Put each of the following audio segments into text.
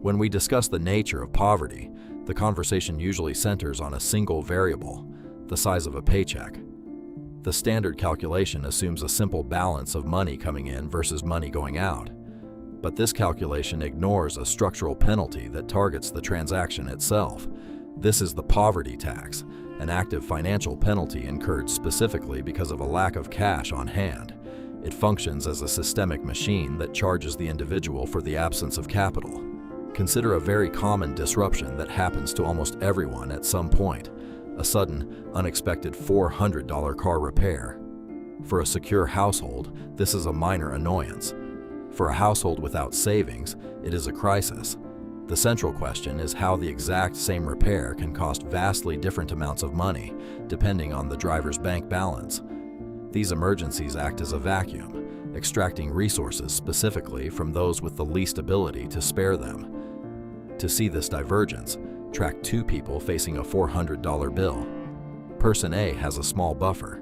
When we discuss the nature of poverty, the conversation usually centers on a single variable, the size of a paycheck. The standard calculation assumes a simple balance of money coming in versus money going out. But this calculation ignores a structural penalty that targets the transaction itself. This is the poverty tax, an active financial penalty incurred specifically because of a lack of cash on hand. It functions as a systemic machine that charges the individual for the absence of capital. Consider a very common disruption that happens to almost everyone at some point: a sudden, unexpected $400 car repair. For a secure household, this is a minor annoyance. For a household without savings, it is a crisis. The central question is how the exact same repair can cost vastly different amounts of money, depending on the driver's bank balance. These emergencies act as a vacuum, extracting resources specifically from those with the least ability to spare them. To see this divergence, track two people facing a $400 bill. Person A has a small buffer.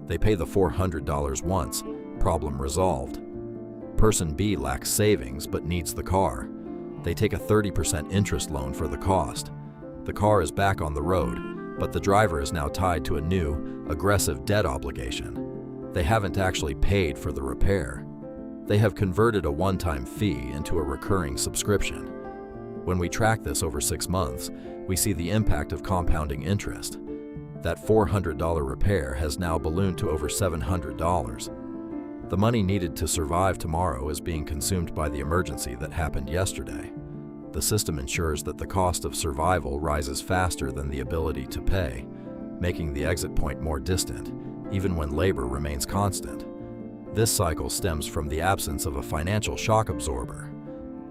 They pay the $400 once, problem resolved. Person B lacks savings but needs the car. They take a 30% interest loan for the cost. The car is back on the road, but the driver is now tied to a new, aggressive debt obligation. They haven't actually paid for the repair. They have converted a one-time fee into a recurring subscription. When we track this over 6 months, we see the impact of compounding interest. That $400 repair has now ballooned to over $700. The money needed to survive tomorrow is being consumed by the emergency that happened yesterday. The system ensures that the cost of survival rises faster than the ability to pay, making the exit point more distant, even when labor remains constant. This cycle stems from the absence of a financial shock absorber.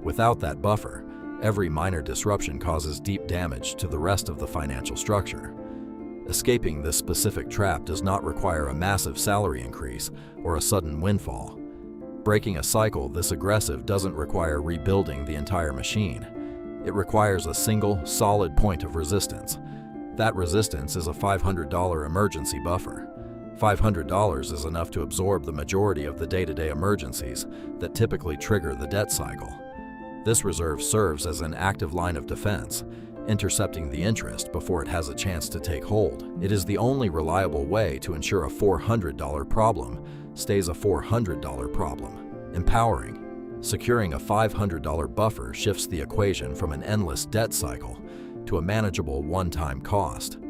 Without that buffer, every minor disruption causes deep damage to the rest of the financial structure. Escaping this specific trap does not require a massive salary increase or a sudden windfall. Breaking a cycle this aggressive doesn't require rebuilding the entire machine. It requires a single, solid point of resistance. That resistance is a $500 emergency buffer. $500 is enough to absorb the majority of the day-to-day emergencies that typically trigger the debt cycle. This reserve serves as an active line of defense, intercepting the interest before it has a chance to take hold. It is the only reliable way to ensure a $400 problem stays a $400 problem. Empowering. Securing a $500 buffer shifts the equation from an endless debt cycle to a manageable one-time cost.